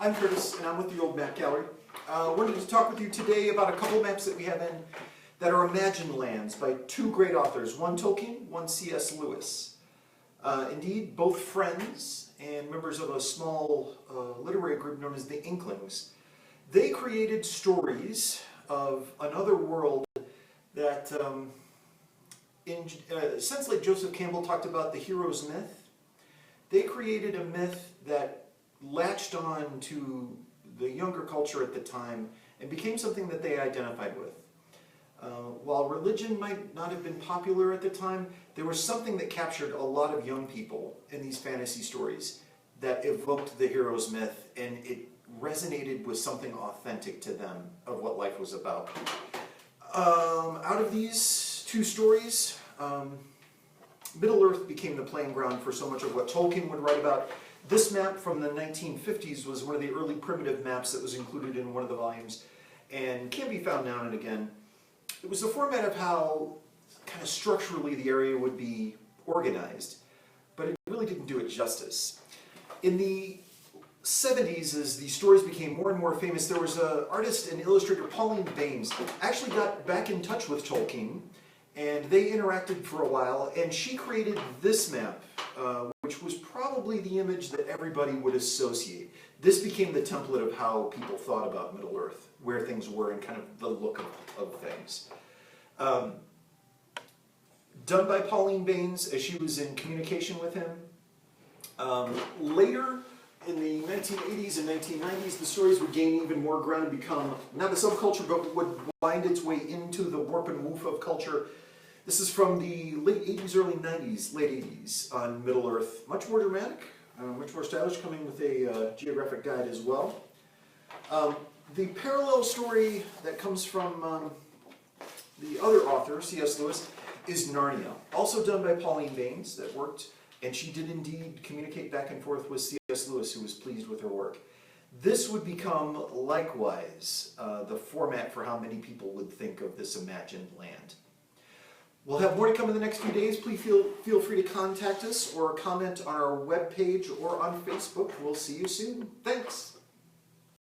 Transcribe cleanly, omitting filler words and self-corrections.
I'm Curtis, and I'm with the Old Map Gallery. Wanted to talk with you today about a couple maps that we have in that are imagined lands by two great authors, one Tolkien, one C.S. Lewis. Indeed, both friends and members of a small literary group known as the Inklings. They created stories of another world that, in a sense like Joseph Campbell talked about the hero's myth, they created a myth that latched on to the younger culture at the time and became something that they identified with. While religion might not have been popular at the time, there was something that captured a lot of young people in these fantasy stories that evoked the hero's myth, and it resonated with something authentic to them of what life was about. Out of these two stories, Middle-earth became the playing ground for so much of what Tolkien would write about. This map from the 1950s was one of the early primitive maps that was included in one of the volumes and can be found now and again. It was the format of how kind of structurally the area would be organized, but it really didn't do it justice. In the 70s, as the stories became more and more famous, there was an artist and illustrator, Baynes, actually got back in touch with Tolkien, and they interacted for a while, and she created this map, which was probably the image that everybody would associate. This became the template of how people thought about Middle-earth, where things were and kind of the look of things. Done by Baynes as she was in communication with him. Later, in the 1980s and 1990s, the stories would gain even more ground and become not a subculture, but would wind its way into the warp and woof of culture. This is from the late 80s, early 90s, late 80s on Middle-earth. Much more dramatic, much more stylish, coming with a geographic guide as well. The parallel story that comes from the other author, C.S. Lewis, is Narnia. Also done by Baynes, that worked, and she did indeed communicate back and forth with C.S. Lewis, who was pleased with her work. This would become, likewise, the format for how many people would think of this imagined land. We'll have more to come in the next few days. Please feel free to contact us or comment on our webpage or on Facebook. We'll see you soon. Thanks.